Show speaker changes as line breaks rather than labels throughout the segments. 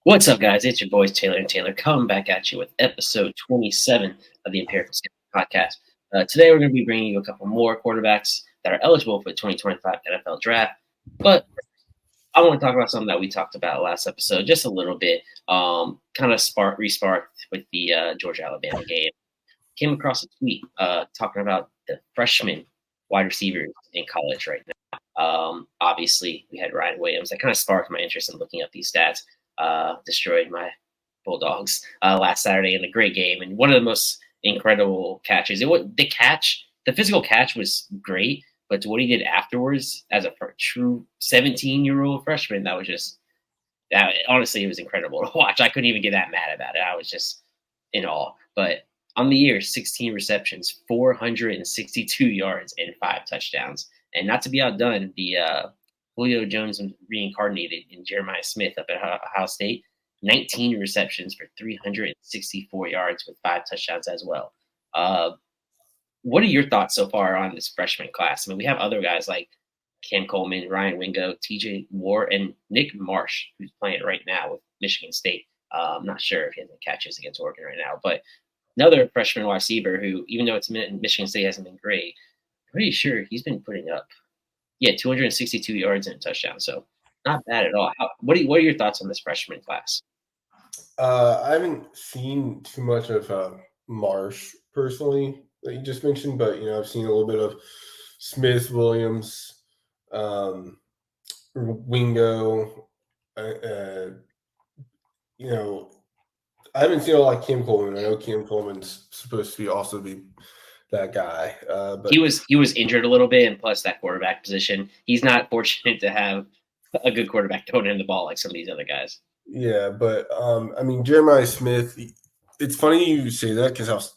What's up, guys? It's your boys Taylor and Taylor coming back at you with episode 27 of the Empirical podcast. Today, we're going to be bringing you a couple more quarterbacks that are eligible for the 2025 NFL Draft. But I want to talk about something that we talked about last episode just a little bit, kind of resparked with the Georgia-Alabama game. Came across a tweet talking about the freshman wide receivers in college right now. Obviously, we had Ryan Williams. That kind of sparked my interest in looking up these stats. Destroyed my Bulldogs last Saturday in a great game, and one of the most incredible catches. The physical catch was great, but what he did afterwards as a true 17-year-old freshman, honestly, it was incredible to watch. I couldn't even get that mad about it. I was just in awe. But on the year, 16 receptions, 462 yards, and 5 touchdowns. And not to be outdone, the Julio Jones reincarnated in Jeremiah Smith up at Ohio State, 19 receptions for 364 yards with 5 touchdowns as well. What are your thoughts so far on this freshman class? I mean, we have other guys like Cam Coleman, Ryan Wingo, TJ Moore, and Nick Marsh, who's playing right now with Michigan State. I'm not sure if he has any catches against Oregon right now, but another freshman wide receiver who, even though Michigan State hasn't been great, pretty sure he's been putting up, 262 yards and a touchdown. So not bad at all. What are your thoughts on this freshman class?
I haven't seen too much of Marsh personally that you just mentioned, but I've seen a little bit of Smith, Williams, Wingo. I haven't seen a lot of Cam Coleman. I know Cam Coleman's supposed to also be that guy, but
he was injured a little bit, and plus that quarterback position, he's not fortunate to have a good quarterback throwing him the ball like some of these other guys.
Yeah, but I mean Jeremiah Smith. It's funny you say that because I was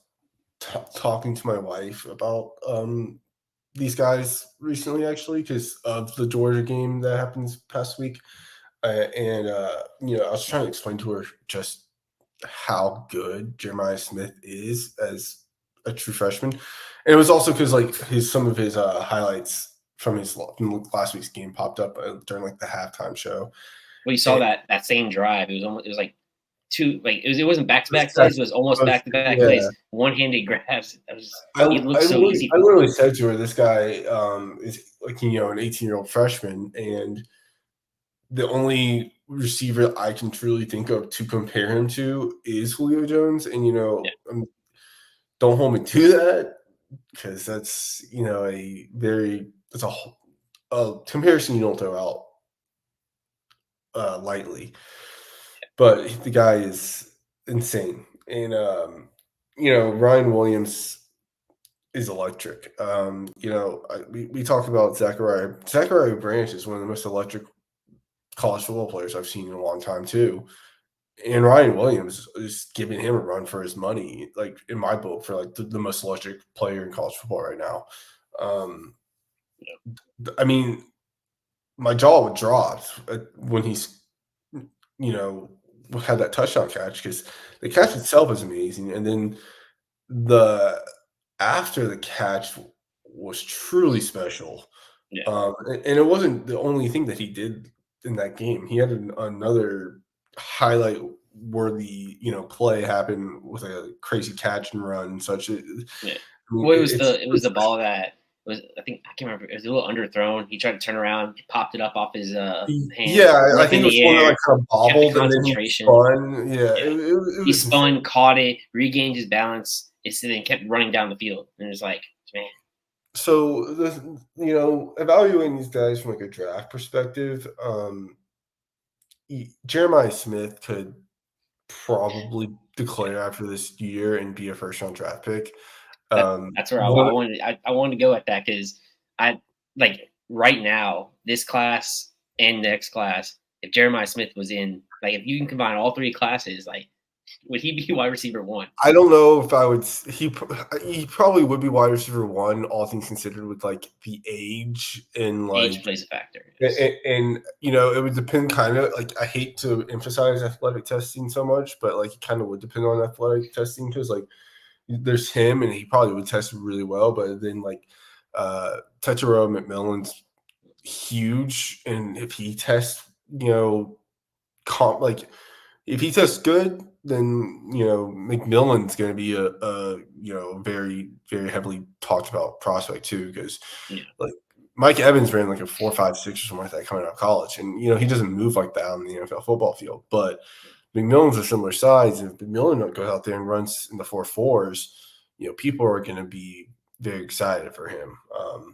talking to my wife about these guys recently, actually, because of the Georgia game that happened past week, and I was trying to explain to her just how good Jeremiah Smith is as a true freshman, and it was also because some of his highlights from last week's game popped up during the halftime show.
Well, you saw that same drive. It was like two, it wasn't back-to-back plays. It was almost back-to-back plays. One-handed grabs. It looked so easy.
I literally said to her, "This guy is an 18-year-old freshman, and the only receiver I can truly think of to compare him to is Julio Jones." And don't hold me to that because that's that's a comparison you don't throw out lightly. But the guy is insane, and Ryan Williams is electric. We talked about Zachariah Branch is one of the most electric college football players I've seen in a long time too. And Ryan Williams is giving him a run for his money, in my book, for the most electric player in college football right now. I mean, my jaw would drop when he's, had that touchdown catch, because the catch itself is amazing, and then after the catch was truly special. And it wasn't the only thing that he did in that game. He had another highlight worthy play happen with a crazy catch and run and such.
Well, it was the ball that was, I can't remember. It was a little underthrown. He tried to turn around, popped it up off his hand.
Yeah, I think it was one that kind of bobbled and then he spun.
He spun, caught it, regained his balance, and then kept running down the field. And it was like, man.
So evaluating these guys from a draft perspective, Jeremiah Smith could probably declare after this year and be a first-round draft pick.
That's where I wanted to go at that, because right now, this class and next class, if Jeremiah Smith was in, if you can combine all three classes, would he be wide receiver 1?
I don't know if I would. He probably would be wide receiver 1, all things considered, with the age and
age plays a factor.
And it would depend kind of I hate to emphasize athletic testing so much, but it kind of would depend on athletic testing, because there's him and he probably would test really well, but then Tetairoa McMillan's huge, and if he tests if he does good, then McMillan's going to be a very very heavily talked about prospect too, because
Yeah,
like Mike Evans ran like a 4.56 or something like that coming out of college, and he doesn't move like that on the NFL football field. But McMillan's a similar size, and if McMillan goes out there and runs in the 4.4s, people are going to be very excited for him.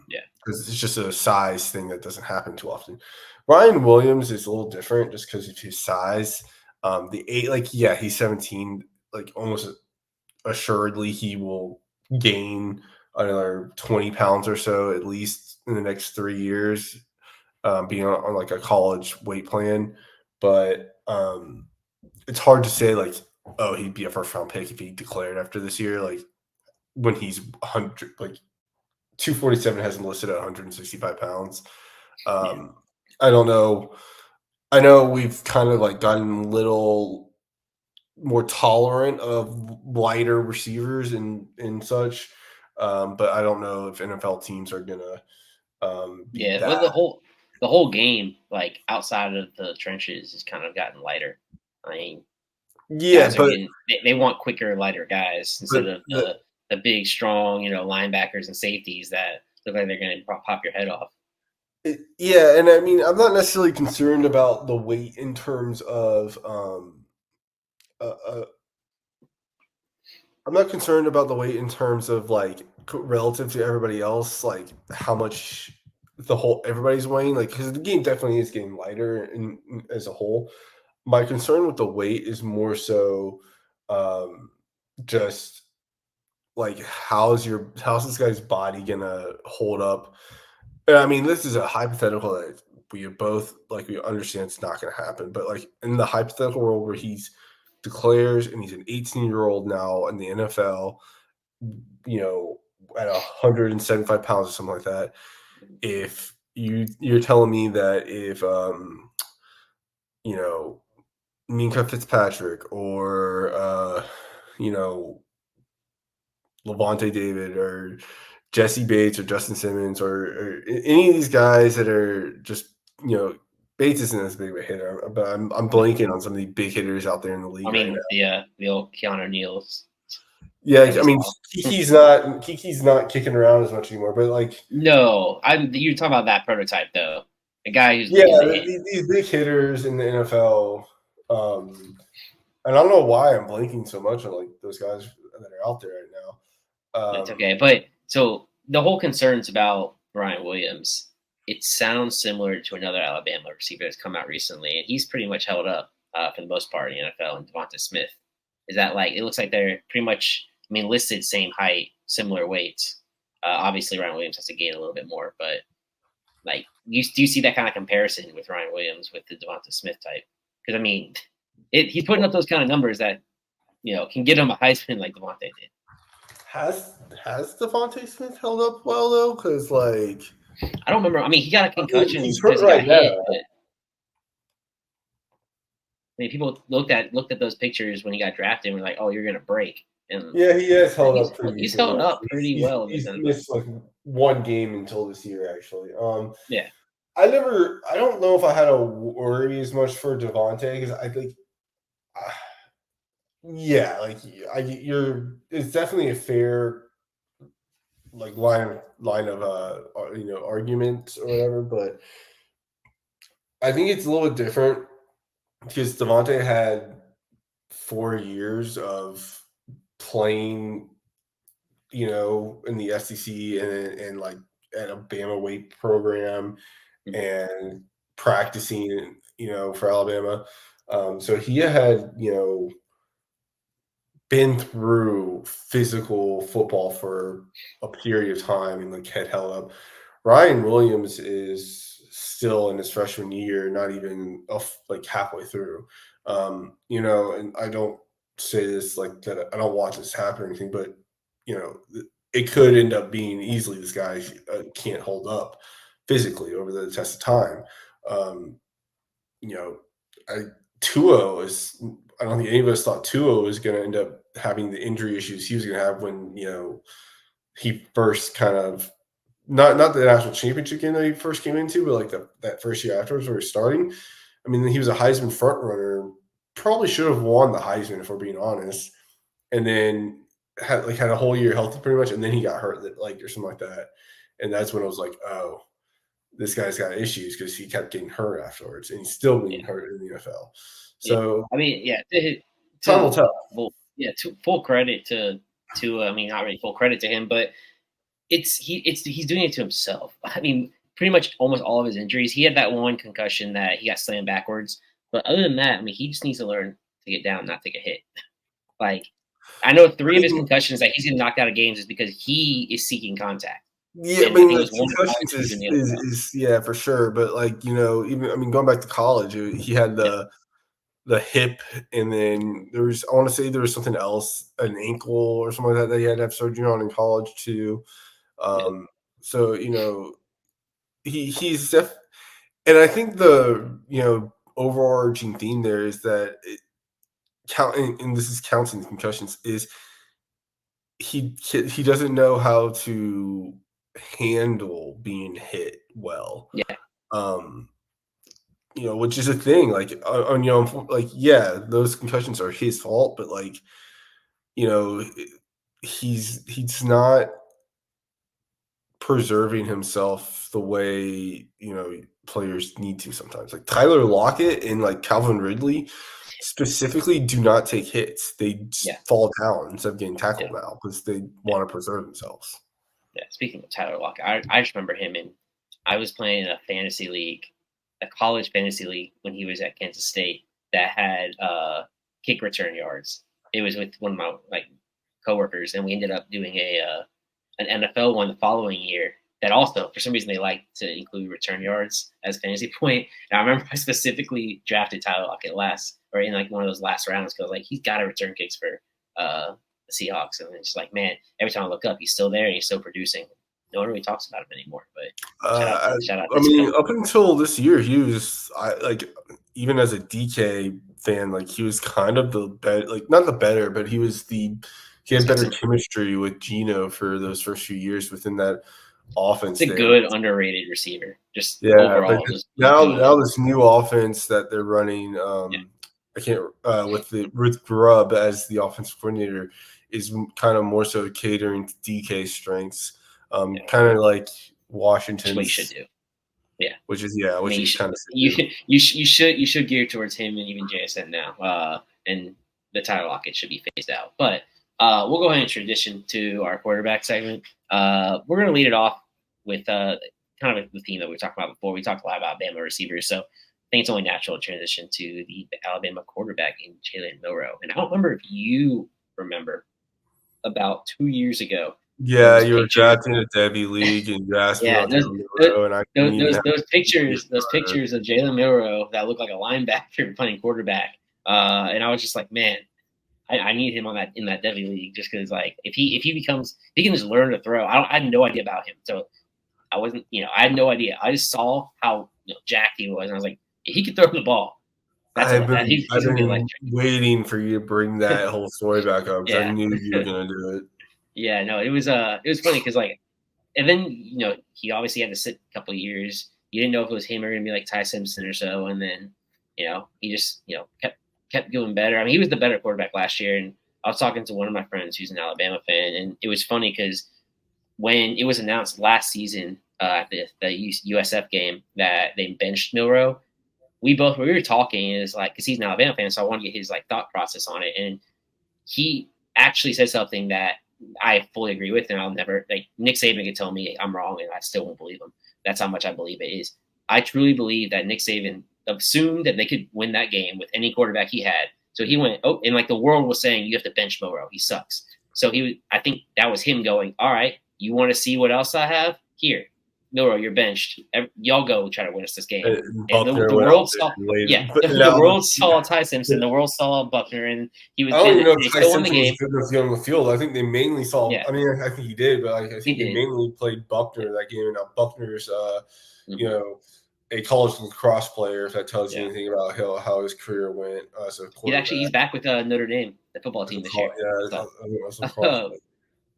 yeah,
Because it's just a size thing that doesn't happen too often. Ryan Williams is a little different just because of his size. The eight, like, yeah, he's 17. Like, almost assuredly, he will gain another 20 pounds or so at least in the next 3 years, being on like a college weight plan. But it's hard to say, like, oh, he'd be a first round pick if he declared after this year. Like, when he's 100, like, 247 has him listed at 165 pounds.
yeah,
I don't know. I know we've kind of like gotten a little more tolerant of lighter receivers and such, but I don't know if NFL teams are gonna be
yeah.
that.
Well, the whole game, like outside of the trenches, has kind of gotten lighter. I mean,
Yeah,
guys are getting they want quicker, lighter guys instead
but
of the big, strong, linebackers and safeties that look like they're going to pop your head off.
yeah, and I mean, I'm not necessarily concerned about the weight in terms of uh, uh, I'm not concerned about the weight in terms of like relative to everybody else, like how much the whole everybody's weighing, like because the game definitely is getting lighter as a whole. My concern with the weight is more so um, just like how's this guy's body gonna hold up? And I mean, this is a hypothetical that we both like we understand it's not gonna happen, but like in the hypothetical world where he's declares and he's an 18-year-old now in the NFL, you know, at 175 pounds or something like that. If you're telling me that if you know, Minka Fitzpatrick or you know, Levante David or Jesse Bates or Justin Simmons or any of these guys that are just, Bates isn't as big of a hitter, but I'm
No,
blanking on some of the big hitters out there in the
I
league right
mean
now.
the old Keanu Neal's
Yeah,
that we
I mean,
saw.
Kiki's not kicking around as much anymore, but like,
No, you're talking about that prototype though, the guy who's
yeah,
looking to hit.
these big hitters in the NFL, and I don't know why I'm blanking so much on like those guys that are out there right now.
It's okay, but so the whole concerns about Ryan Williams. It sounds similar to another Alabama receiver that's come out recently, and he's pretty much held up for the most part in the NFL. And Devonta Smith is that like it looks like they're pretty much, I mean, listed same height, similar weights. Obviously, Ryan Williams has to gain a little bit more, but like, do you see that kind of comparison with Ryan Williams with the Devonta Smith type? Because I mean, he's putting up those kind of numbers that can get him a Heisman like Devonta did.
Has Devontae Smith held up well though? Because like,
I don't remember. I mean, he got a
I mean,
concussion
he's
because
hurt
he got
right now.
hit. But, I mean, people looked at those pictures when he got drafted and were like, "Oh, you're gonna break." And
Yeah, he has held up pretty
he's
decently.
held up pretty well in this
He's
NFL.
missed like one game until this year, actually.
Yeah,
I don't know if I had to worry as much for Devontae because I think, uh, yeah, like it's definitely a fair like line of argument or whatever, but I think it's a little bit different because Devontae had 4 years of playing, in the SEC and like at a Bama weight program and practicing, for Alabama. So he had, been through physical football for a period of time and like had held up. Ryan Williams is still in his freshman year, not even like halfway through. And I don't say this like that. I don't watch this happen or anything, but it could end up being easily this guy can't hold up physically over the test of time. Um, you know, I Tua is. I don't think any of us thought Tua was going to end up having the injury issues he was going to have when he first kind of not the national championship game that he first came into, but like that first year afterwards when we were starting. I mean, he was a Heisman front runner probably should have won the Heisman if we're being honest, and then had a whole year healthy pretty much, and then he got hurt or something like that, and that's when I was like, oh, this guy's got issues because he kept getting hurt afterwards, and he's still being hurt in the NFL.
Yeah.
So
I mean, yeah,
time will tell.
to full credit to I mean, not really full credit to him, but he's doing it to himself. I mean, pretty much almost all of his injuries. He had that one concussion that he got slammed backwards, but other than that, I mean, he just needs to learn to get down, not take a hit. Like, I know 3 of his concussions that he's getting knocked out of games is because he is seeking contact.
Yeah, I
And
mean,
it
like
was one
concussions is yeah, for sure. But even I mean, going back to college, he had the hip, and then I want to say there was something else, an ankle or something like that he had to have surgery on in college too. So he's and I think the overarching theme there is that and this is counting the concussions, is he doesn't know how to handle being hit well.
Yeah.
Which is a thing. Yeah, those concussions are his fault, but he's not preserving himself the way players need to sometimes. Like Tyler Lockett and Calvin Ridley specifically do not take hits. They fall down instead of getting tackled now because they want to preserve themselves.
Yeah. Speaking of Tyler Lockett, I just remember him I was playing in a fantasy league, a college fantasy league when he was at Kansas State that had kick return yards. It was with one of my coworkers, and we ended up doing an NFL one the following year that also, for some reason, they like to include return yards as fantasy point. And I remember I specifically drafted Tyler Lockett last, or in one of those last rounds, because he's got to return kicks for the Seahawks. And it's just man, every time I look up, he's still there and he's still producing. No one really talks about him anymore, but shout out.
I mean, up until this year, he was even as a DK fan, he was kind of the better, not the better, but he had better chemistry with Geno for those first few years within that offense.
It's a good underrated receiver. Just
overall.
But
now this new offense that they're running, I can't with Grubb as the offensive coordinator is kind of more so catering to DK strengths. Kind of like Washington.
What you should do. Yeah.
Which is kind of
you should gear towards him and even JSN now. And the Tyler Lockett should be phased out. But we'll go ahead and transition to our quarterback segment. We're going to lead it off with kind of the theme that we talked about before. We talked a lot about Bama receivers, so I think it's only natural to transition to the Alabama quarterback in Jalen Milroe. And I don't remember if you remember about 2 years ago.
Yeah, you were drafting a Debbie League, and you asked me about Jalen Milroe, and
those pictures of Jalen Milroe that look like a linebacker playing quarterback, and I was just like, man, I need him in that Debbie League just because if he can just learn to throw. I had no idea about him, so I wasn't I had no idea. I just saw how jacked he was, and I was like, if he could throw the ball.
I've been waiting for you to bring that whole story back up because I knew you were gonna do it.
Yeah, no, it was funny because and then he obviously had to sit a couple of years. You didn't know if it was him or gonna be like Ty Simpson or so, and then he just kept doing better. I mean, he was the better quarterback last year, and I was talking to one of my friends who's an Alabama fan, and it was funny because when it was announced last season at the USF game that they benched Milroe, we were talking, and it's because he's an Alabama fan, so I want to get his thought process on it, and he actually said something that I fully agree with, and I'll never Nick Saban could tell me I'm wrong, and I still won't believe him. That's how much I believe it is. I truly believe that Nick Saban assumed that they could win that game with any quarterback he had. So he went, and the world was saying you have to bench Milroe. He sucks. So I think that was him going, all right, you want to see what else I have? Here, Milroe, you're benched. Y'all go try to win us this game. And the world saw, the world saw Ty Simpson. The world saw Buckner, and he was.
I don't even know if Ty Simpson was good enough to get on the field. I think they mainly saw.
Yeah.
I mean, I think he did, but I think they mainly played Buckner that game. And now Buckner's, a college lacrosse player. If that tells you anything about how his career went as a quarterback.
He's back with Notre Dame, the football team this year.
Yeah, so.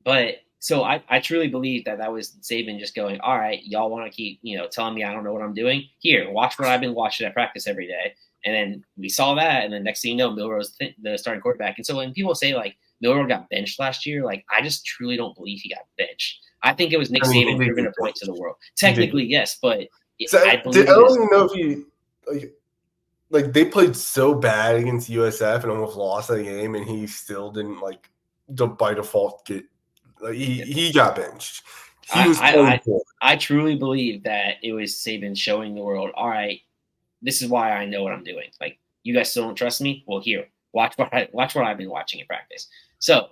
But. So I truly believe that was Saban just going, all right, y'all want to keep, telling me I don't know what I'm doing? Here, watch what I've been watching at practice every day. And then we saw that, and then next thing you know, Milroe's the starting quarterback. And so when people say like Milroe got benched last year, like I just truly don't believe he got benched. I think it was Nick
I mean,
Saban
they
proving
did
a point to the world.
They did.
Technically, yes, but
So
I
I
believe it
don't
was.
even know if he like they played so bad against USF and almost lost that game, and he still didn't like by default get like he got benched. He was playing poor.
I truly believe that it was Saban showing the world, all right, this is why I know what I'm doing. Like, you guys still don't trust me? Well, here, watch what I've been watching in practice. So,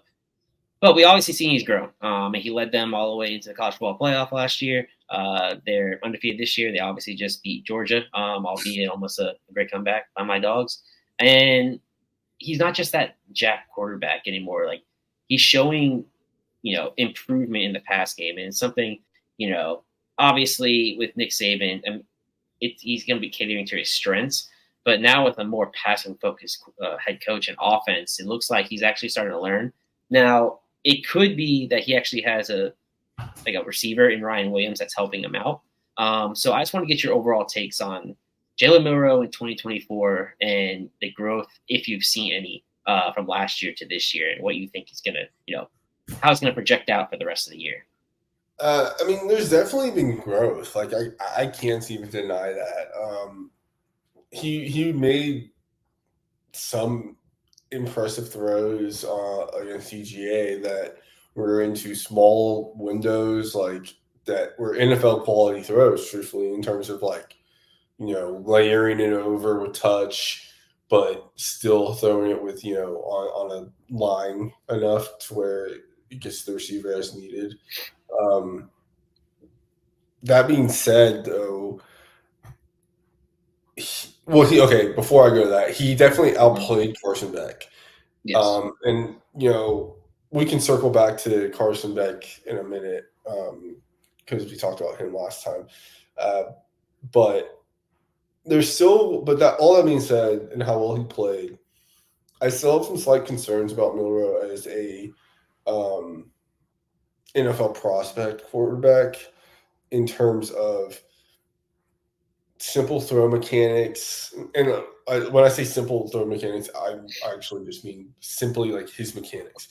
but we obviously seen he's grown. And he led them all the way into the college football playoff last year. They're undefeated this year. They obviously just beat Georgia, albeit almost a great comeback by my dogs. And he's not just that jack quarterback anymore. Like, he's showing, improvement in the pass game, and it's something, obviously with Nick Saban, and he's going to be catering to his strengths. But now with a more passing focused head coach and offense, it looks like he's actually starting to learn. Now, it could be that he actually has a receiver in Ryan Williams that's helping him out. So I just want to get your overall takes on Jalen Milroe in 2024 and the growth, if you've seen any, from last year to this year, and what you think is going to, how it's going to project out for the rest of the year.
I mean, there's definitely been growth. Like I can't even deny that. He made some impressive throws against UGA that were into small windows, like that were NFL quality throws. Truthfully, in terms of like layering it over with touch, but still throwing it with on a line enough to where it gets the receiver as needed. That being said, though, before I go to that, he definitely outplayed Carson Beck.
Yes.
And we can circle back to Carson Beck in a minute because we talked about him last time. But all that being said, and how well he played, I still have some slight concerns about Milroe as a NFL prospect quarterback in terms of simple throw mechanics. And when I say simple throw mechanics, I actually just mean simply like his mechanics.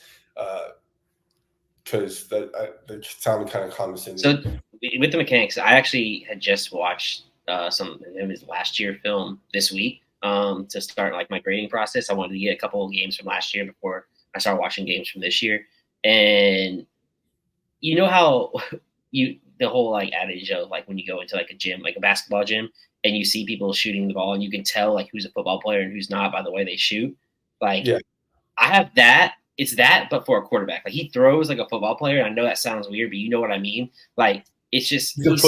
Because that sounded kind of condescending.
So with the mechanics, I actually had just watched some of his last year film this week to start like my grading process. I wanted to get a couple of games from last year before I started watching games from this year. And you know how the whole like adage of like when you go into like a gym, like a basketball gym, and you see people shooting the ball and you can tell like who's a football player and who's not by the way they shoot. Like, yeah. I have that. It's that, but for a quarterback. Like, he throws like a football player. I know that sounds weird, but you know what I mean? Like, it's just he's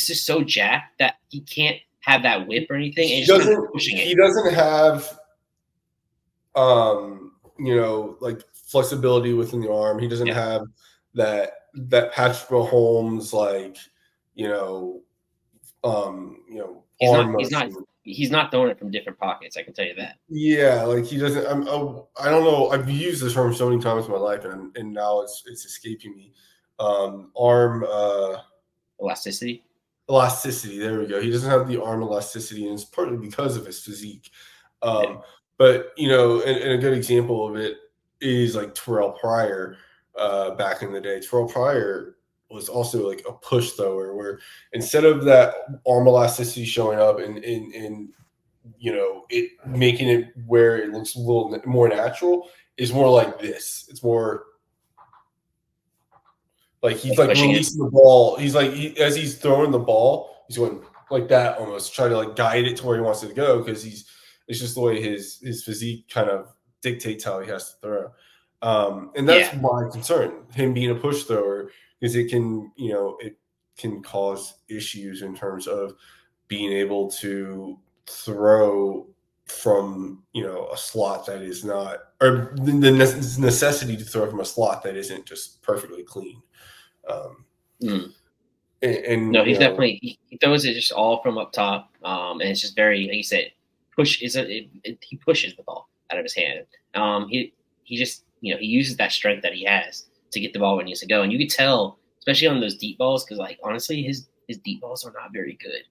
just so jacked that he can't have that whip or anything. And he's kind of pushing it.
He doesn't have like flexibility within the arm. He doesn't have that Patrick Mahomes
He's not throwing it from different pockets. I can tell you that.
Yeah, like he doesn't. I don't know. I've used this term so many times in my life, and now it's escaping me. Arm
elasticity.
Elasticity. There we go. He doesn't have the arm elasticity, and it's partly because of his physique. But and a good example of it is like Terrell Pryor. Back in the day, Terrell Pryor was also like a push thrower where instead of that arm elasticity showing up and it making it where it looks a little more natural, is more like this. It's more like he's like releasing the ball. He's like as he's throwing the ball, he's going like that almost, trying to like guide it to where he wants it to go because it's just the way his physique kind of dictates how he has to throw. And that's my concern, him being a push thrower, because it can cause issues in terms of being able to throw from a slot that is not, or the necessity to throw from a slot that isn't just perfectly clean. And
no, he's definitely he throws it just all from up top, and it's just very, like you said, he pushes the ball out of his hand. He just he uses that strength that he has to get the ball where it needs to go, and you could tell, especially on those deep balls, because like honestly, his deep balls are not very good.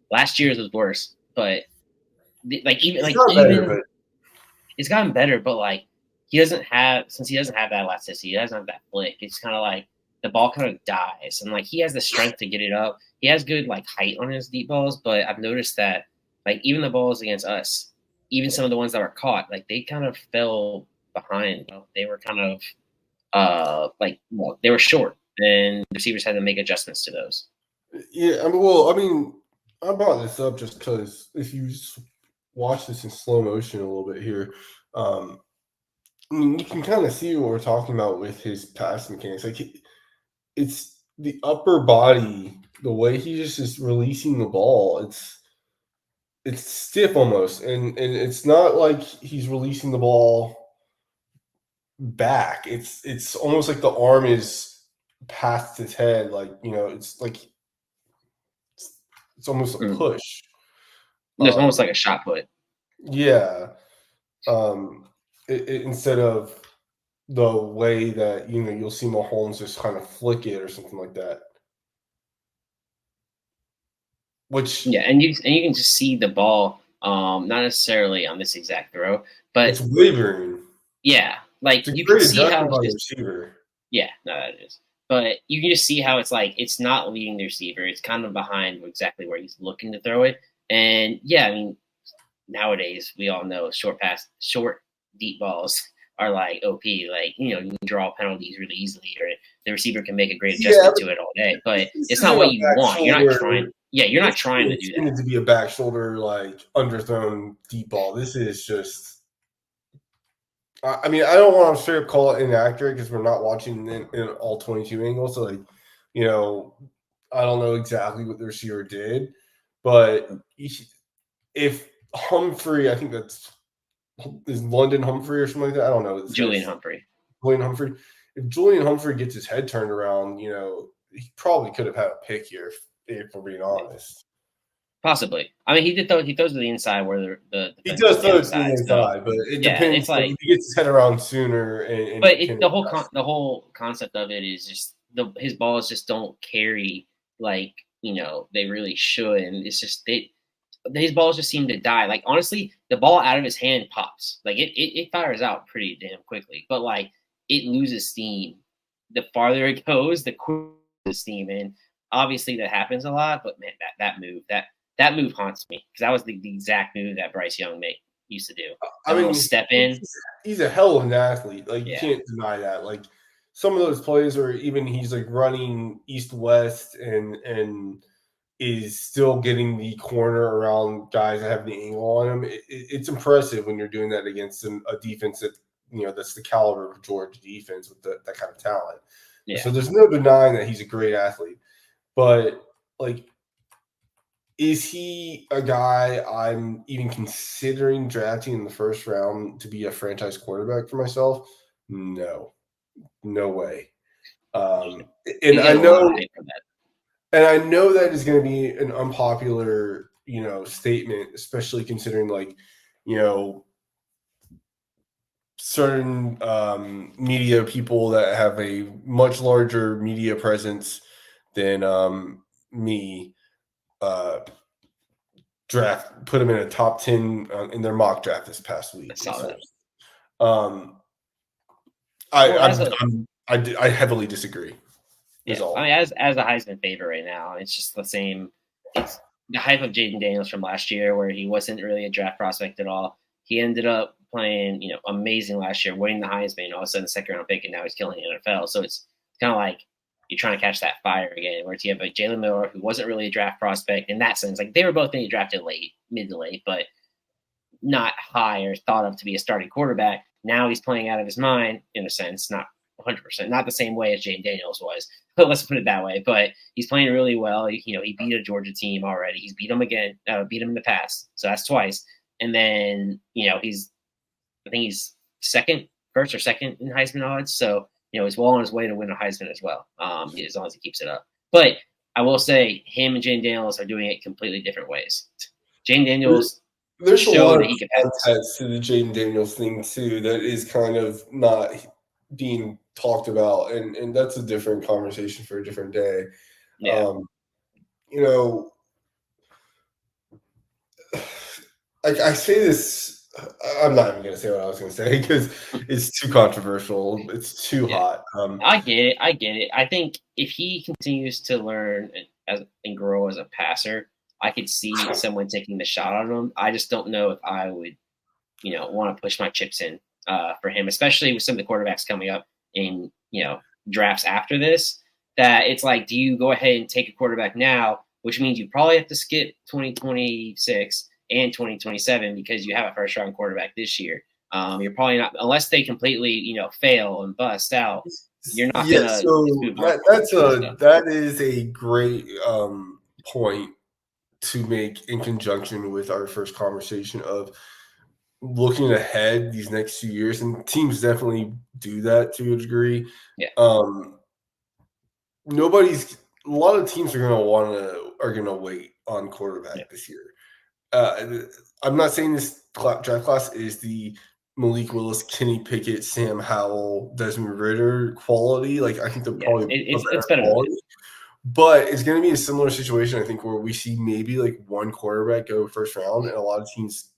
Last year's was worse. but
It's not better, but
it's gotten better. But like he doesn't have that elasticity, he doesn't have that flick. It's kind of like the ball kind of dies, and like he has the strength to get it up. He has good like height on his deep balls, but I've noticed that like even the balls against us, even some of the ones that were caught, like they kind of fell behind. They were kind of they were short, and the receivers had to make adjustments to those.
yeah, I brought this up just because if you watch this in slow motion a little bit here, you can kind of see what we're talking about with his pass mechanics. Like it's the upper body, the way he just is releasing the ball. It's stiff almost, and it's not like he's releasing the ball back. It's almost like the arm is past his head. Like it's like it's almost a push.
It's almost like a shot put.
Yeah. Instead of the way that you'll see Mahomes just kind of flick it or something like that. Which
and you can just see the ball, not necessarily on this exact throw, but
it's wavering.
Yeah, like
It's a
you can
great
see how
adjustment
it's
by the
just
receiver.
yeah, no, that is. But you can just see how it's like it's not leading the receiver. It's kind of behind exactly where he's looking to throw it. And yeah, I mean, nowadays we all know short deep balls are like OP. Like you can draw penalties really easily, or the receiver can make a great
Yeah,
adjustment to it all day. But
this
it's not
isn't a
what you
back
want. You're not
shoulder.
trying. Yeah, you're not
This
trying to
isn't
do that.
intended to be a back shoulder like underthrown deep ball. This is just. I mean, I don't want to straight up call it inaccurate because we're not watching in all 22 angles. So, like, I don't know exactly what the receiver did, but if Humphrey, I think is London Humphrey or something like that. I don't know.
Julian Humphrey.
Julian Humphrey. If Julian Humphrey gets his head turned around, he probably could have had a pick here, if we're being honest.
Possibly. I mean, he throws to the inside where the
He
defense
does
is
throw it to
outside.
the inside, but it depends.
It's like
If he gets his head around sooner,
but
can
the whole concept of it is just his balls just don't carry like they really should, and it's just his balls just seem to die. Like honestly, the ball out of his hand pops, like it fires out pretty damn quickly, but like it loses steam. The farther it goes, the quicker the steam, and obviously that happens a lot. But man, that move haunts me because that was the exact move that Bryce Young used to do.
I mean,
step in.
He's a hell of an athlete. Like you
Yeah.
can't deny that. Like some of those plays where even he's like running east west and is still getting the corner around guys that have the angle on him. It's impressive when you're doing that against a defense that that's the caliber of Georgia defense with that kind of talent.
Yeah.
So there's no denying that he's a great athlete, but like. Is he a guy I'm even considering drafting in the first round to be a franchise quarterback for myself? No way. And I know that is going to be an unpopular, statement, especially considering certain media people that have a much larger media presence than me. Put him in a top 10 in their mock draft this past week. I heavily disagree.
Yeah, I mean, as a Heisman favorite right now, it's just the same. It's the hype of Jaden Daniels from last year, where he wasn't really a draft prospect at all. He ended up playing, amazing last year, winning the Heisman. All of a sudden, second round pick, and now he's killing the NFL. So it's kind of like you're trying to catch that fire again. Whereas you have like Jalen Milroe, who wasn't really a draft prospect in that sense. Like they were both being drafted late, mid to late, but not high or thought of to be a starting quarterback. Now he's playing out of his mind in a sense, not 100%, not the same way as Jaden Daniels was. But let's put it that way. But he's playing really well. He beat a Georgia team already. He's beat them again. Beat him in the past, so that's twice. And then I think he's first or second in Heisman odds. So he's well on his way to win a Heisman as well, as long as he keeps it up. But I will say, him and Jaden Daniels are doing it completely different ways. Jaden Daniels.
There's a lot of context to the Jaden Daniels thing too that is kind of not being talked about, and that's a different conversation for a different day.
Yeah.
I say this. I'm not even going to say what I was going to say because it's too controversial. It's too
Yeah.
hot.
I get it. I get it. I think if he continues to learn and grow as a passer, I could see someone taking the shot on him. I just don't know if I would, want to push my chips in for him, especially with some of the quarterbacks coming up in drafts after this. That it's like, do you go ahead and take a quarterback now, which means you probably have to skip 2026 and 2027 because you have a first round quarterback this year. You're probably not, unless they completely, fail and bust out. You're not
Yeah,
gonna just
so
move on from this stuff.
that is a great point to make in conjunction with our first conversation of looking ahead these next few years, and teams definitely do that to a degree.
Yeah,
Um, nobody's a lot of teams are gonna wait on
yeah,
quarterback this year. I'm not saying this draft class is the Malik Willis, Kenny Pickett, Sam Howell, Desmond Ritter quality. Like I think they're
yeah.
probably a
It's
better
better than
quality, but it's going to be a similar situation. I think where we see maybe like one quarterback go first round, and a lot of teams,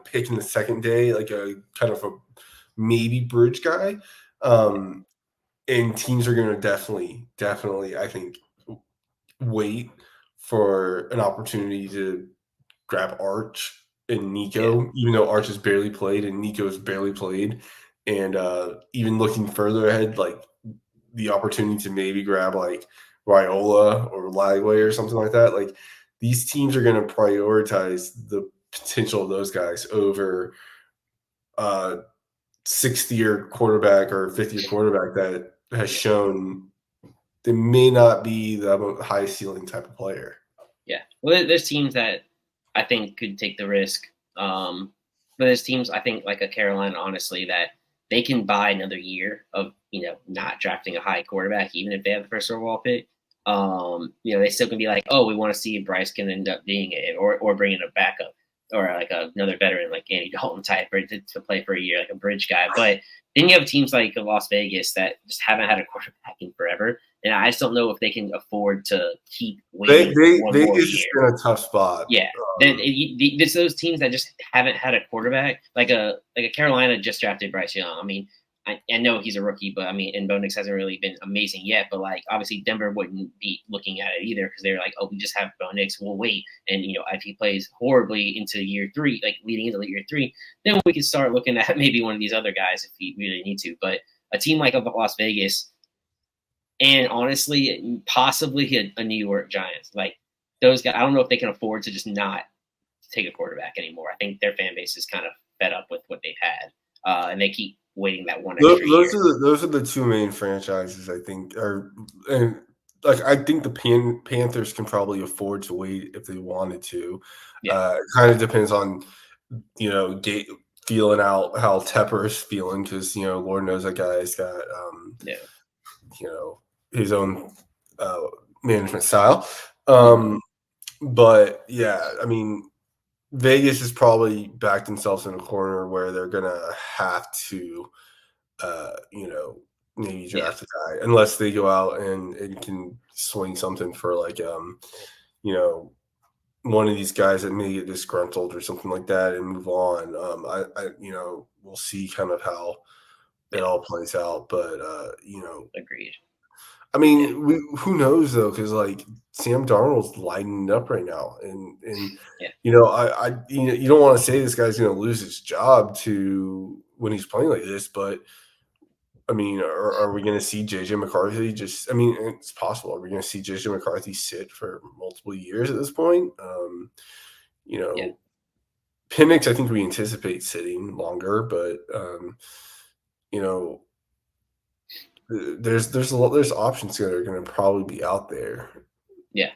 pick in the second day, like a kind of a maybe bridge guy. Um, and teams are going to definitely, I think, wait for an opportunity to grab Arch and
yeah,
Nico, even though Arch has barely played and Nico's barely played. And even looking further ahead, like the opportunity to maybe grab like Raiola or Lagway or something like that. Like these teams are going to prioritize the potential of those guys over uh 60-year quarterback or 50-year quarterback that has
yeah.
shown they may not be the high ceiling type of player.
Yeah. Well, there's teams that I think could take the risk. But there's teams I think like a Carolina, honestly, that they can buy another year of not drafting a high quarterback, even if they have the first overall pick. They still can be like, oh, we want to see if Bryce can end up being it, or bringing a backup, or like another veteran like Andy Dalton type, or to play for a year, like a bridge guy. But then you have teams like Las Vegas that just haven't had a quarterback in forever, and I just don't know if they can afford to keep waiting one more
Vegas has
year.
been a tough spot.
Yeah. Then it's those teams that just haven't had a quarterback, like a Carolina just drafted Bryce Young. I mean, I know he's a rookie, but I mean, and Bo Nix hasn't really been amazing yet. But like, obviously, Denver wouldn't be looking at it either because they're like, oh, we just have Bo Nix, we'll wait, and if he plays horribly into year three, like leading into year three, then we can start looking at maybe one of these other guys if we really need to. But a team like Las Vegas, and honestly, possibly a New York Giants, like those guys, I don't know if they can afford to just not take a quarterback anymore. I think their fan base is kind of fed up with what they've had, and they keep waiting that one extra year.
Those are the two main franchises I think are, and like I think the Panthers can probably afford to wait if they wanted to.
Yeah,
It kind of depends on feeling out how Tepper is feeling because Lord knows that guy's got
yeah,
you know his own uh, management style.
mm-hmm.
But yeah, I mean Vegas has probably backed themselves in a corner where they're gonna have to maybe
Yeah,
draft a guy unless they go out and can swing something for like you know, one of these guys that may get disgruntled or something like that and move on. We'll see kind of how it
yeah,
all plays out. But
agreed.
I
Yeah,
mean, who knows though? Because like Sam Darnold's lighting up right now, and
yeah,
you don't want to say this guy's going to lose his job to when he's playing like this, but I mean, are we going to see JJ McCarthy just? I mean, it's possible. Are we going to see JJ McCarthy sit for multiple years at this point? You
yeah,
know, Penix, I think we anticipate sitting longer, but you know, there's options that are going to probably be out there.
yeah.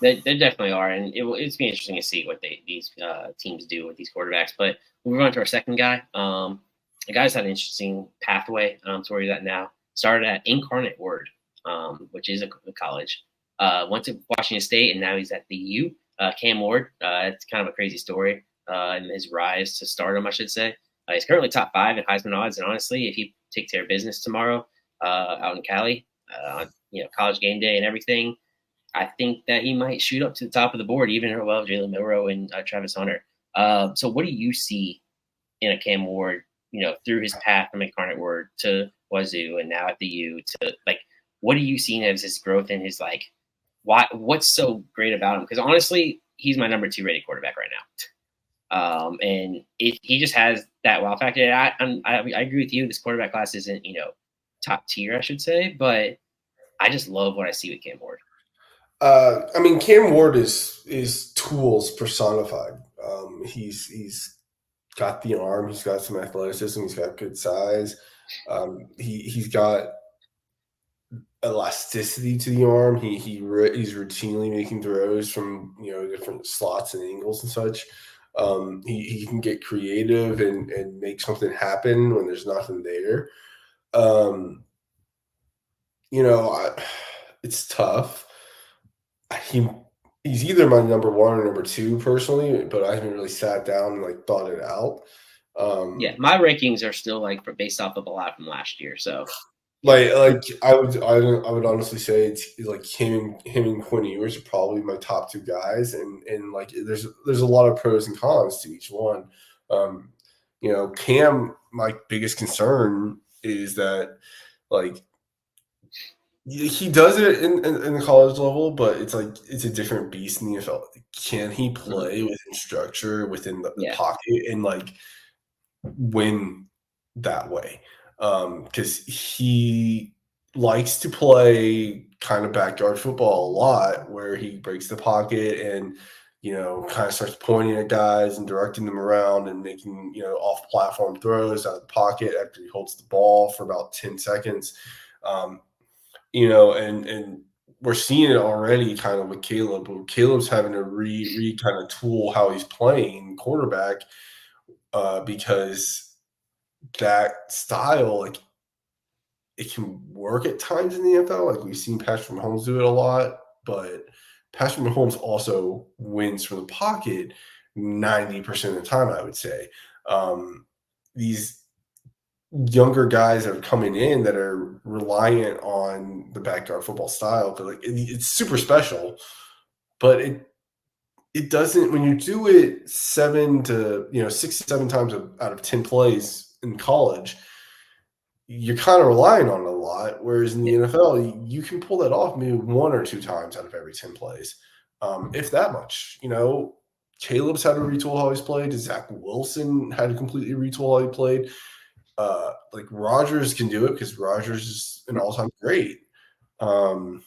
They definitely are, and it's be interesting to see what these teams do with these quarterbacks. But we'll move on to our second guy. The guy's had an interesting pathway to where he's at now. Started at Incarnate Word, which is a college. Went to Washington State, and now he's at the U. Cam Ward. It's kind of a crazy story in his rise to stardom, I should say. He's currently top 5 in Heisman odds, and honestly, if he takes care of business tomorrow out in Cali, on college game day and everything, I think that he might shoot up to the top of the board, even above Jalen Milroe and Travis Hunter. So what do you see in a Cam Ward, through his path from Incarnate Word to Wazoo and now at the U to like, what are you seeing as his growth and his like, what's so great about him? Because honestly, he's my number 2 rated quarterback right now. And he just has that wow factor. I agree with you. This quarterback class isn't, top tier, I should say, but I just love what I see with Cam Ward.
I mean, Cam Ward is tools personified. He's got the arm. He's got some athleticism. He's got good size. He's got elasticity to the arm. He's routinely making throws from different slots and angles and such. He can get creative and make something happen when there's nothing there. It's tough. He's either my number 1 or number 2 personally, but I haven't really sat down and like thought it out.
Yeah, my rankings are still like based off of a lot from last year. So
like I would honestly say it's like him and Quinn Ewers are probably my top 2 guys, and like there's a lot of pros and cons to each one. Cam, my biggest concern is that like he does it in the college level, but it's a different beast in the NFL. Can he play within structure, within the pocket, and like win that way? Because he likes to play kind of backyard football a lot, where he breaks the pocket and kind of starts pointing at guys and directing them around and making off-platform throws out of the pocket after he holds the ball for about 10 seconds. And we're seeing it already kind of with Caleb. Caleb's having to re kind of tool how he's playing quarterback because that style, like, it can work at times in the NFL. Like, we've seen Patrick Mahomes do it a lot, but Patrick Mahomes also wins from the pocket 90% of the time, I would say. These younger guys that are coming in that are reliant on the backyard football style, but like it's super special, but it doesn't, when you do it 6 to 7 times out of 10 plays in college, you're kind of relying on it a lot. Whereas in the NFL, you can pull that off maybe 1 or 2 times out of every 10 plays, if that much. Caleb's had to retool how he's played. Zach Wilson had to completely retool how he played. Like Rodgers can do it because Rodgers is an all-time great. So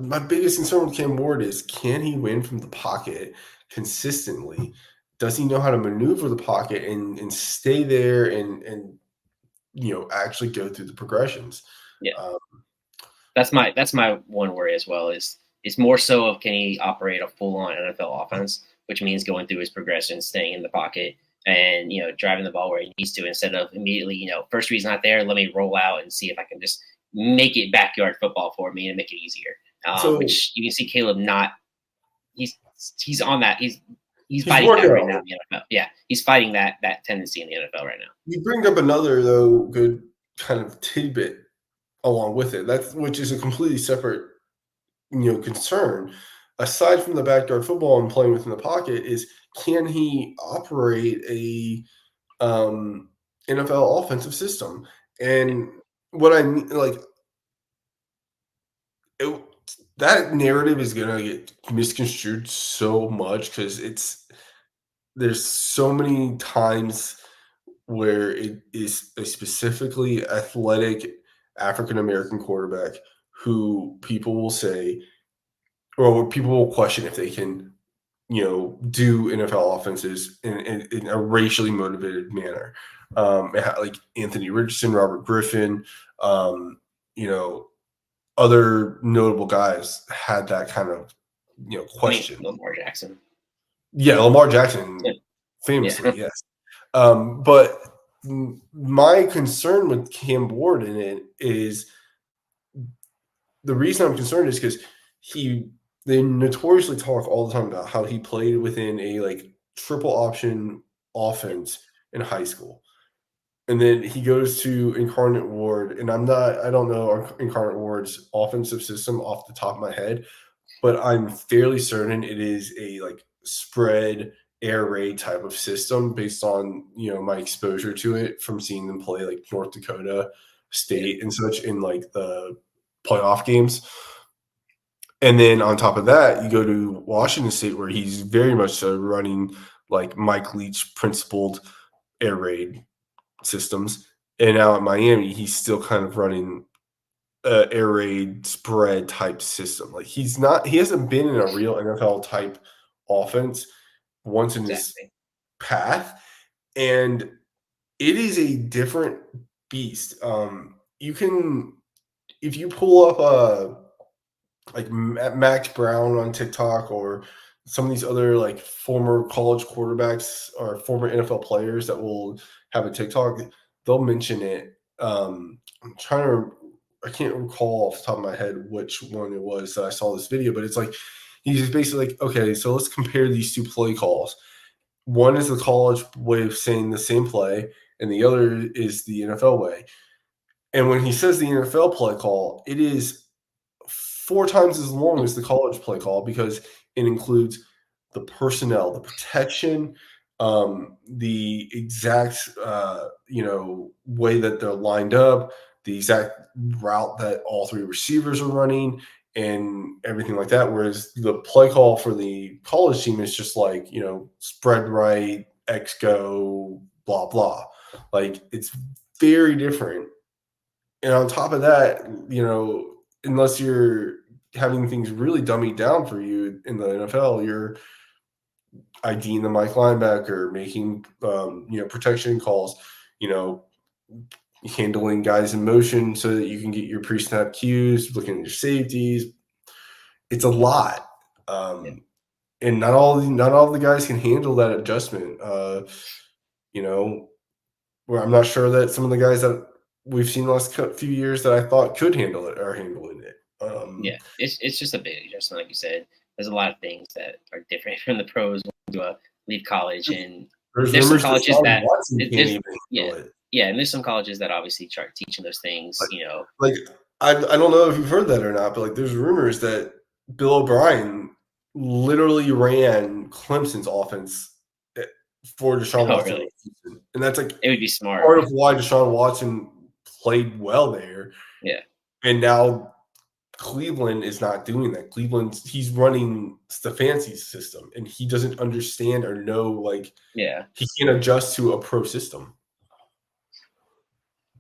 my biggest concern with Cam Ward is, can he win from the pocket consistently? Does he know how to maneuver the pocket and stay there and actually go through the progressions?
Yeah, that's my one worry as well. Is more so of, can he operate a full-on NFL offense, which means going through his progression, staying in the pocket, and driving the ball where he needs to, instead of immediately first read's not there, let me roll out and see if I can just make it backyard football for me and make it easier. Which you can see Caleb not. He's on that. He's fighting that right now in the NFL. Yeah, he's fighting that tendency in the NFL right now.
You bring up another though good kind of tidbit along with it. Which is a completely separate concern. Aside from the backyard football and playing within the pocket, is, can he operate a NFL offensive system? And what I mean, like, that narrative is going to get misconstrued so much because there's so many times where it is a specifically athletic African-American quarterback who people will say, or people will question if they can, do NFL offenses in a racially motivated manner. Like Anthony Richardson, Robert Griffin, other notable guys had that kind of, question.
Lamar Jackson.
Yeah, Lamar Jackson, famously, yes. But my concern with Cam Ward in it is, the reason I'm concerned is because they notoriously talk all the time about how he played within a like triple option offense in high school. And then he goes to Incarnate Ward, and I don't know Incarnate Ward's offensive system off the top of my head, but I'm fairly certain it is a like spread air raid type of system based on my exposure to it from seeing them play like North Dakota State and such in like the playoff games. And then on top of that, you go to Washington State where he's very much so running like Mike Leach principled air raid systems. And now at Miami, he's still kind of running air raid spread type system. Like he hasn't been in a real NFL type offense once in his
Exactly.
path. And it is a different beast. You can, if you pull up like Max Brown on TikTok or some of these other like former college quarterbacks or former NFL players that will have a TikTok, they'll mention it. I can't recall off the top of my head which one it was that I saw this video, but it's like he's just basically like, okay, so let's compare these two play calls. One is the college way of saying the same play, and the other is the NFL way. And when he says the NFL play call, it is 4 times as long as the college play call because it includes the personnel, the protection, the exact way that they're lined up, the exact route that all 3 receivers are running, and everything like that. Whereas the play call for the college team is just like spread right, X go, blah blah. Like it's very different. And on top of that, unless you're having things really dummied down for you in the NFL, you're IDing the Mike linebacker, making protection calls, you know, handling guys in motion so that you can get your pre-snap cues, looking at your safeties. It's a lot. And not all the guys can handle that adjustment. Where I'm not sure that some of the guys that we've seen the last few years that I thought could handle it are handling it.
It's just a big adjustment, like you said. There's a lot of things that are different from the pros to leave college, and
There's
there's some
rumors that
colleges
Sean
that
Watson can't
there's
even handle it.
and there's some colleges that obviously start teaching those things.
Like I don't know if you've heard that or not, but like there's rumors that Bill O'Brien literally ran Clemson's offense for Deshaun
Oh,
Watson,
really?
and that's like
It would be smart.
part of why Deshaun Watson played well there.
Yeah,
And now Cleveland is not doing that. He's running Stefanski's system, and he doesn't understand or know like
yeah,
he can't adjust to a pro system.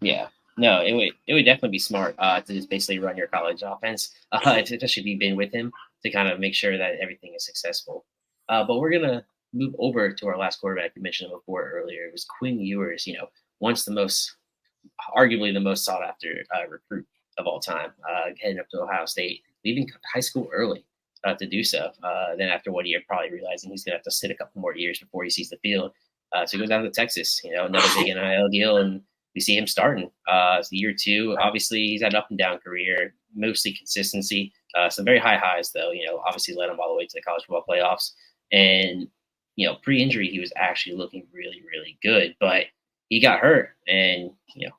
yeah. No, it would definitely be smart to just basically run your college offense, especially if you've been with him to kind of make sure that everything is successful. But we're gonna move over to our last quarterback. You mentioned him before earlier. It was Quinn Ewers. Once arguably the most sought after recruit of all time, heading up to Ohio State, leaving high school early to do so. Then after 1 year, probably realizing he's going to have to sit a couple more years before he sees the field. So he goes down to Texas, another big NIL deal, and we see him starting. So year 2, obviously he's had an up and down career, mostly consistency. Some very high highs, though. Obviously led him all the way to the college football playoffs. And pre-injury, he was actually looking really, really good, but he got hurt, and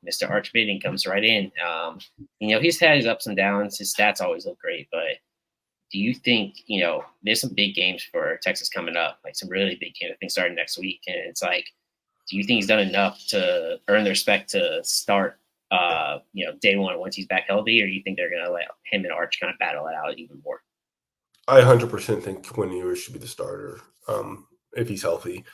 Mr. Arch Manning comes right in. He's had his ups and downs. His stats always look great, but do you think there's some big games for Texas coming up, like some really big games? I think starting next week, and it's like, do you think he's done enough to earn the respect to start? Day one once he's back healthy, or do you think they're going to let him and Arch kind of battle it out even more?
I 100% think Quinn Ewers should be the starter if he's healthy.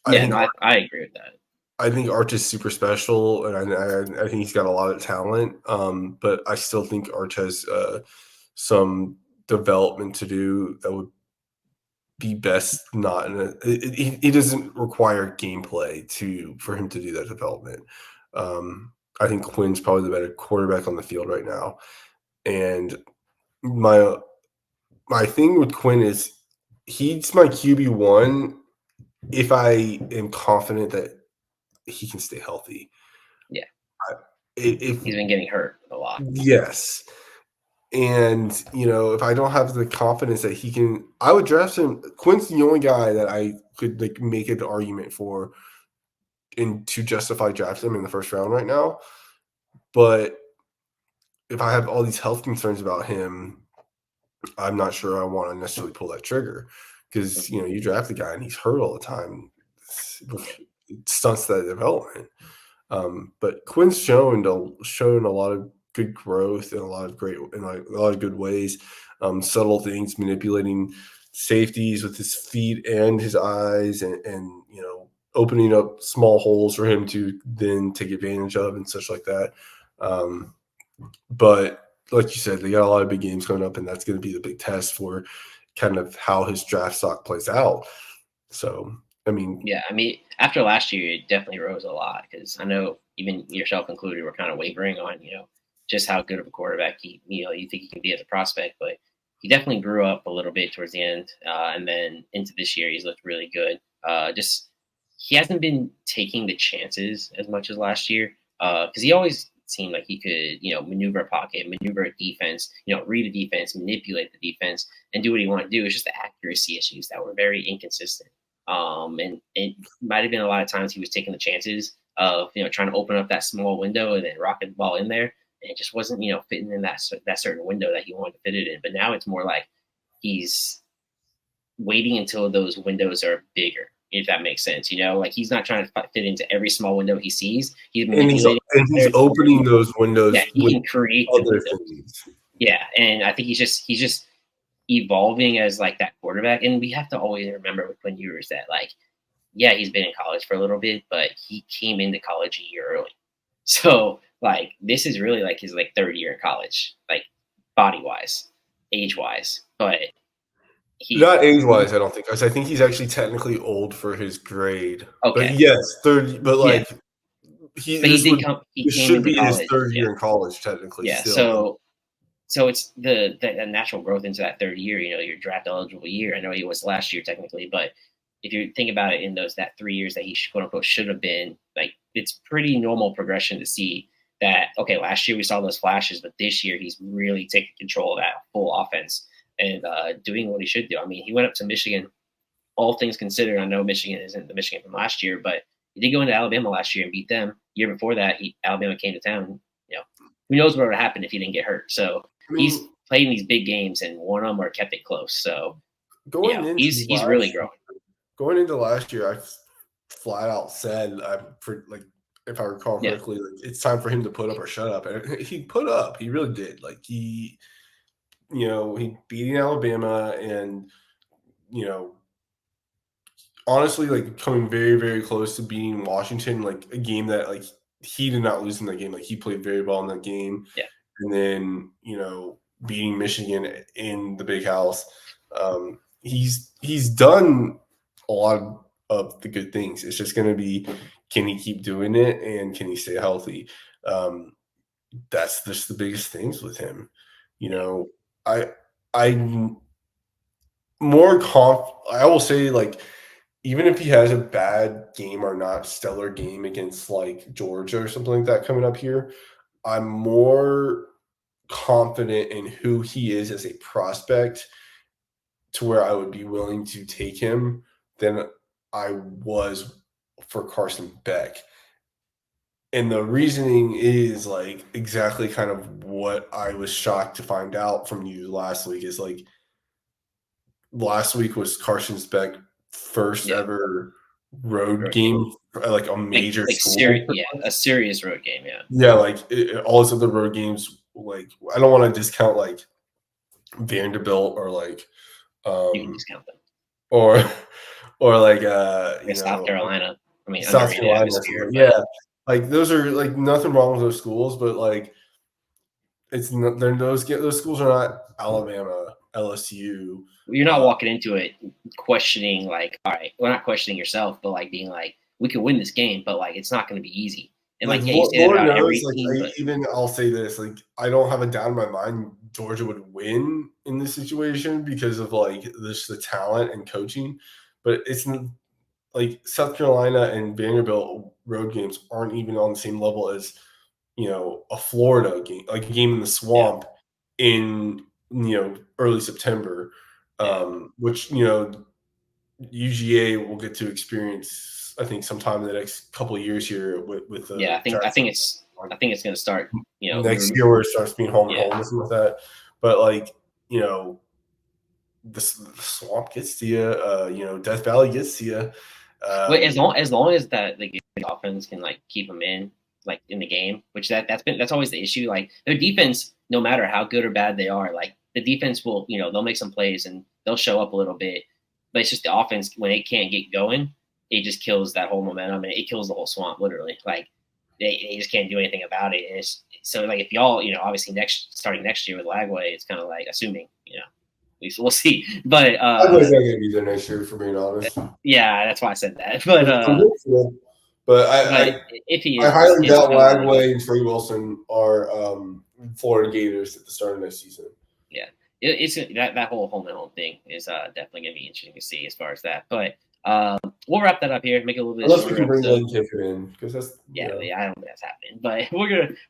I agree with that.
I think Arch is super special, and I think he's got a lot of talent. But I still think Arch has some development to do that would be best not in he doesn't require gameplay for him to do that development. I think Quinn's probably the better quarterback on the field right now. And my thing with Quinn is he's my QB1 if I am confident that he can stay healthy.
Yeah.
If
he's been getting hurt a lot.
Yes. And, if I don't have the confidence that he can, I would draft him. Quinn's the only guy that I could make an argument for to justify drafting him in the first round right now. But if I have all these health concerns about him, I'm not sure I want to necessarily pull that trigger because you draft the guy and he's hurt all the time. It stunts that development. But Quinn's shown a lot of good growth and a lot of a lot of good ways. Subtle things, manipulating safeties with his feet and his eyes, and opening up small holes for him to then take advantage of and such like that. But like you said, they got a lot of big games coming up, and that's going to be the big test for kind of how his draft stock plays out. So, I mean,
Yeah, I mean, after last year, it definitely rose a lot because I know even yourself included were kind of wavering on, just how good of a quarterback you think he can be as a prospect. But he definitely grew up a little bit towards the end, and then into this year, he's looked really good. Just he hasn't been taking the chances as much as last year because he always seemed like he could, maneuver a pocket, maneuver a defense, read a defense, manipulate the defense, and do what he wanted to do. It's just the accuracy issues that were very inconsistent. And it might have been a lot of times he was taking the chances of trying to open up that small window and then rocket the ball in there, and it just wasn't fitting in that certain window that he wanted to fit it in. But now it's more like he's waiting until those windows are bigger, if that makes sense. Like he's not trying to fit into every small window he sees. He's
and he's
manipulating.
opening those windows
Yeah, he
with
can create the
other
windows.
things.
Yeah, and I think he's just evolving as like that quarterback. And we have to always remember with Quinn Ewers that like, yeah, he's been in college for a little bit, but he came into college a year early. So like this is really like his like third year in college, like body wise, age wise. But he
Not age wise, I don't think. 'Cause I think he's actually technically old for his grade. But
okay.
yes, third. But
Yeah.
like
But he
this
came
should
into
be his
college.
third
Yeah.
year in college technically
Yeah.
still.
So it's the natural growth into that third year, your draft eligible year. I know he was last year technically, but if you think about it in that 3 years that he quote unquote should have been, like it's pretty normal progression to see that okay, last year we saw those flashes, but this year he's really taking control of that full offense and doing what he should do. I mean, he went up to Michigan, all things considered. I know Michigan isn't the Michigan from last year, but he did go into Alabama last year and beat them. Year before that, Alabama came to town. Who knows what would happen if he didn't get hurt? So
I
he's
mean,
played in these big games and won them or kept it close. So
going
he's really growing.
into last year, I flat out said like if I recall
Yeah,
correctly, like it's time for him to put up or shut up, and he put up. He really did. Like he beating Alabama, and honestly, like coming very, very close to beating Washington, like a game that like he did not lose in that game. Like he played very well in that game,
yeah,
and then beating Michigan in the Big House. He's done a lot of the good things. It's just going to be, can he keep doing it and can he stay healthy? That's just the biggest things with him. I I'm more I will say, like, even if he has a bad game or not stellar game against like Georgia or something like that coming up here, I'm more confident in who he is as a prospect to where I would be willing to take him than I was for Carson Beck. And the reasoning is like exactly kind of what I was shocked to find out from you last week is like last week was Carson Beck's first
yeah.
ever road
Road game.
game, like a major
Like
school.
serious, yeah, a serious road game. Yeah,
Yeah, like all his other road games. Like I don't want to discount like Vanderbilt or like
you can
um
discount them.
or or like
Like South Carolina. I mean,
South
underrated
Carolina or
atmosphere,
something.
but
Yeah, like those are like nothing wrong with those schools, but like it's not. They're those schools are not Alabama, LSU.
you're not walking into it questioning like, all right, well, not questioning yourself, but like being like, we could win this game, but like it's not going to be easy. And
Like
like, yeah, you say that
Lord
about
knows,
every
like
team, but
I'll say this, like I don't have a doubt in my mind Georgia would win in this situation because of like this the talent and coaching, but like South Carolina and Vanderbilt road games aren't even on the same level as a Florida game, like a game in the
yeah,
swamp in early September,
yeah,
which UGA will get to experience, I think, sometime in the next couple of years here with
yeah.
the
I think it's going to start.
next year where it starts being home and
Yeah,
home and stuff like that. But like, the swamp gets to you. Death Valley gets to you.
Wait, as long as that the offense can like keep them in the game, which that's always the issue. Like their defense, no matter how good or bad they are, like the defense will they'll make some plays and they'll show up a little bit, but it's just the offense when it can't get going, it just kills that whole momentum and it kills the whole swamp literally. Like they just can't do anything about it. And so like if y'all obviously starting next year with Lagway, it's kind of like assuming at least we'll see. But
Lagway's not going to be there next year, for being honest.
yeah, that's why I said that.
But
if he
I
is,
highly doubt Lagway and Trey Wilson are Florida Gators at the start of next season.
Yeah, it's that whole home and home thing is definitely going to be interesting to see as far as that. But we'll wrap that up here. Make it a little bit
Unless
shorter.
We can bring Lane Kiffin in because that's
I don't think that's happening. But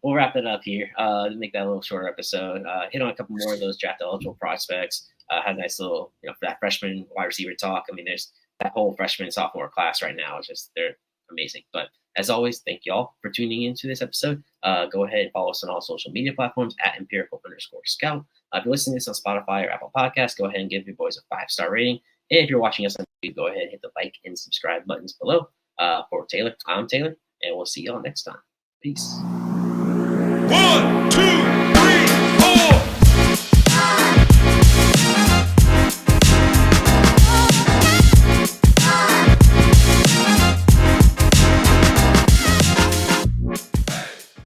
we'll wrap that up here. Make that a little shorter episode. Hit on a couple more of those draft eligible prospects. Had a nice little that freshman wide receiver talk. I mean, there's that whole freshman sophomore class right now. It's just they're amazing. But as always, thank y'all for tuning into this episode. Go ahead and follow us on all social media platforms at empirical_scout. If you're listening to this on Spotify or Apple Podcasts, go ahead and give your boys a 5-star rating. And if you're watching us on YouTube, go ahead and hit the like and subscribe buttons below. For Taylor, I'm Taylor, and we'll see y'all next time. Peace.
1, 2.